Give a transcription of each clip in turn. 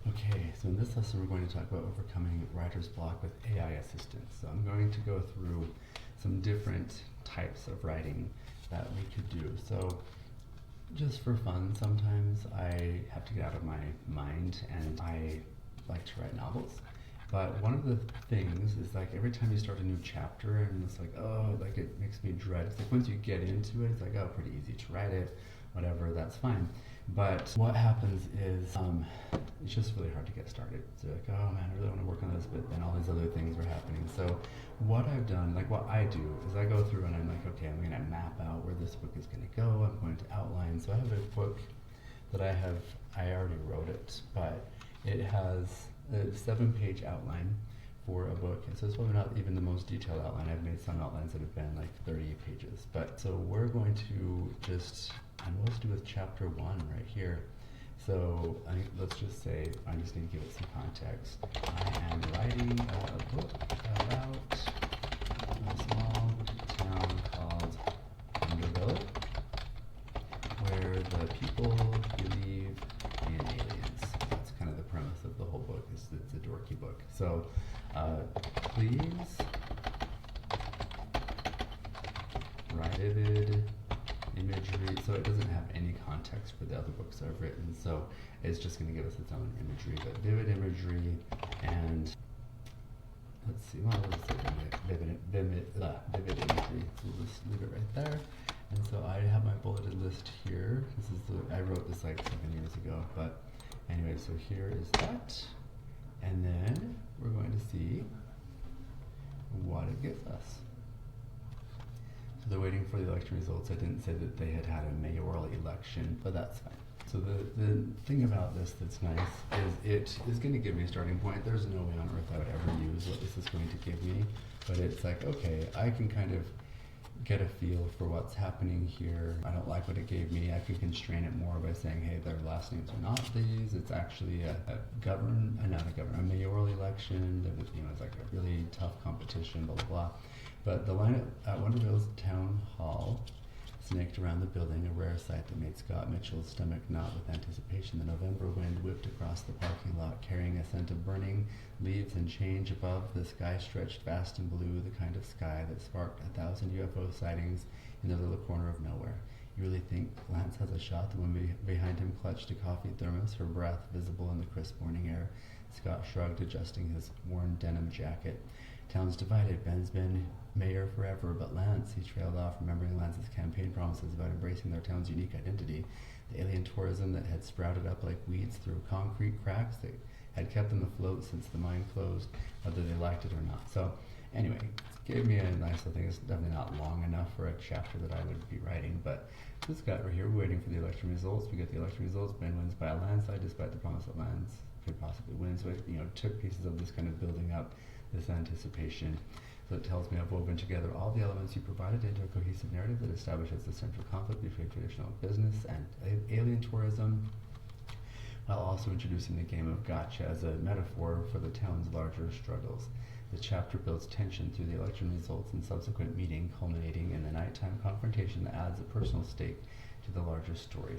Okay, so in this lesson we're going to talk about overcoming writer's block with AI assistance. So I'm going to go through some different types of writing that we could do. So just for fun, sometimes I have to get out of my mind and I like to write novels. But one of the things is like every time you start a new chapter and it's like, oh, like it makes me dread. It's like once you get into it, it's like, oh, pretty easy to write it, whatever, that's fine. But what happens is it's just really hard to get started. So you're like, oh man, I really want to work on this, but then all these other things were happening. So what I've done, like what I do, is I go through and I'm like, okay, I'm going to map out where this book is going to go. I'm going to outline. So I have a book that I already wrote it, but it has a 7-page outline for a book. And so it's probably not even the most detailed outline. I've made some outlines that have been like 30 pages. But so we're going to just, and we'll just do with chapter 1 right here. So let's just say, I just need to give it some context. I am writing a book about a small town called Underville, where the people believe in aliens. That's kind of the premise of the whole book. It's a dorky book. So please write vivid imagery. So it doesn't have any context for the other books I've written. So it's just going to give us its own imagery, but vivid imagery and let's see, well, let's say vivid imagery. So we'll just leave it right there. And so I have my bulleted list here. This is I wrote this like 7 years ago, but anyway, so here is that. And then we're going to see what it gives us. So they're waiting for the election results. I didn't say that they had a mayoral election, but that's fine. So the thing about this that's nice is it is going to give me a starting point. There's no way on earth I would ever use what this is going to give me, but it's like, okay, I can kind of get a feel for what's happening here. I don't like what it gave me. I could constrain it more by saying, hey, their last names are not these. It's actually a mayoral election. There was, it's like a really tough competition, blah, blah, blah. But the line at Wonderville's town hall snaked around the building, a rare sight that made Scott Mitchell's stomach knot with anticipation. The November wind whipped across the parking lot, carrying a scent of burning leaves and change. Above, the sky stretched vast and blue, the kind of sky that sparked 1,000 UFO sightings in the little corner of nowhere. You really think Lance has a shot? The woman behind him clutched a coffee thermos, her breath visible in the crisp morning air. Scott shrugged, adjusting his worn denim jacket. Town's divided. Ben's been mayor forever, but Lance, he trailed off, remembering Lance's campaign promises about embracing their town's unique identity. The alien tourism that had sprouted up like weeds through concrete cracks that had kept them afloat since the mine closed, whether they liked it or not. So anyway, it gave me a nice little thing. It's definitely not long enough for a chapter that I would be writing, but this guy right here, we're waiting for the election results. We get the election results. Ben wins by a landslide, despite the promise that Lance could possibly win. So it, took pieces of this kind of building up this anticipation. So it tells me I've woven together all the elements you provided into a cohesive narrative that establishes the central conflict between traditional business and alien tourism, while also introducing the game of gotcha as a metaphor for the town's larger struggles. The chapter builds tension through the election results and subsequent meeting, culminating in the nighttime confrontation that adds a personal stake to the larger story.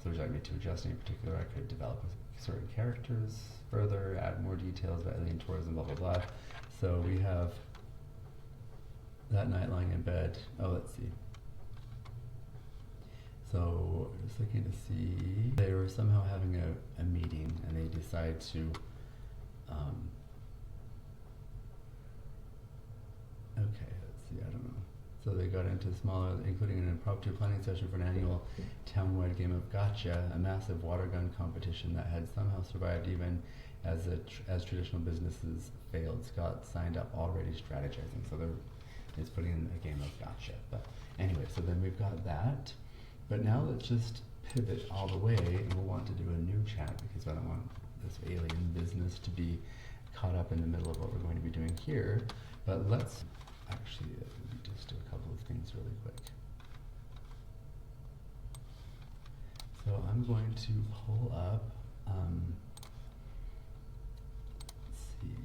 So would you like me to adjust any particular? I could develop certain characters further, add more details about alien tourism, blah, blah, blah. So we have that night lying in bed. Oh, let's see. So just looking to see, they were somehow having a meeting and they decide to okay, let's see, I don't know. So they got into smaller, including an impromptu planning session for an annual town-wide game of gotcha, a massive water gun competition that had somehow survived even as traditional businesses failed. Scott signed up already strategizing, so it's putting in a game of gotcha. But anyway, so then we've got that. But now let's just pivot all the way, and we'll want to do a new chat because I don't want this alien business to be caught up in the middle of what we're going to be doing here. But let's actually just do a couple of things really quick. So I'm going to pull up, let's see,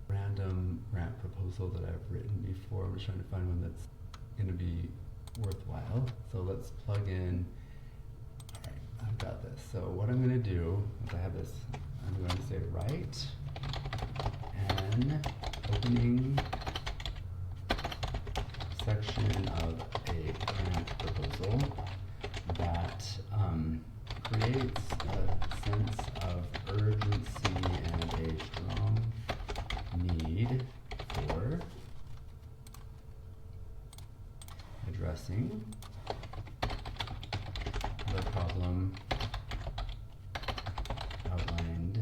random rant proposal that I've written before. I'm just trying to find one that's going to be worthwhile. So let's plug in. All right, I've got this. So what I'm going to do do is I have this, I'm going to say write an opening section of a grant proposal that creates a sense of urgency and a strong need for addressing the problem outlined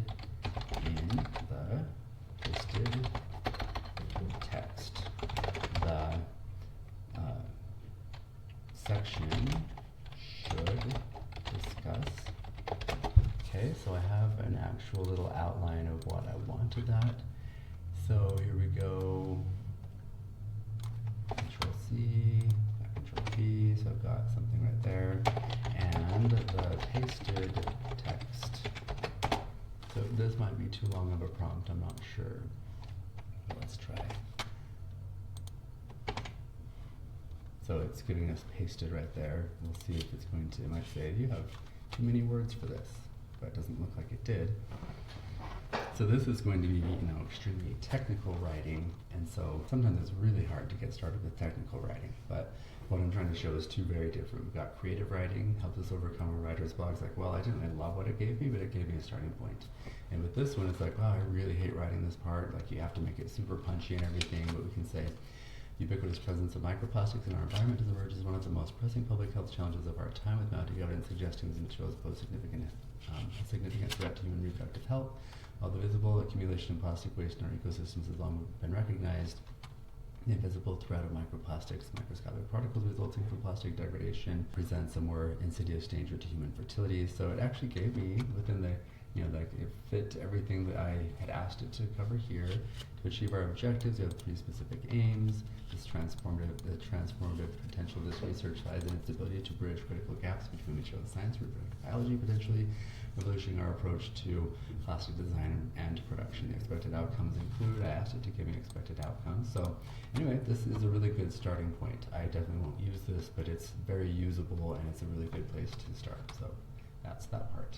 in the listed text. The section should discuss. Okay, so I have an actual little outline of what I wanted that. So here we go. Control C, Control V, so I've got something right there. And the pasted text. So this might be too long of a prompt, I'm not sure. Let's try. So it's giving us pasted right there. We'll see if it's going to, it might say, you have too many words for this, but it doesn't look like it did. So this is going to be, extremely technical writing, and so sometimes it's really hard to get started with technical writing, but what I'm trying to show is two very different. We've got creative writing, helps us overcome a writer's block. It's like, well, I didn't really love what it gave me, but it gave me a starting point. And with this one, it's like, wow, I really hate writing this part. Like, you have to make it super punchy and everything, but we can say, the ubiquitous presence of microplastics in our environment has emerged as one of the most pressing public health challenges of our time, with mounting evidence suggesting these materials pose a significant threat to human reproductive health. While the visible accumulation of plastic waste in our ecosystems has long been recognized, the invisible threat of microplastics, microscopic particles resulting from plastic degradation, presents a more insidious danger to human fertility. So it actually gave me, within the, like it fit everything that I had asked it to cover here. To achieve our objectives, we have 3 specific aims. The transformative potential of this research lies in its ability to bridge critical gaps between material science and reproductive biology, potentially revolutioning our approach to plastic design and production. The expected outcomes include, I asked it to give me expected outcomes. So anyway, this is a really good starting point. I definitely won't use this, but it's very usable and it's a really good place to start. So that's that part.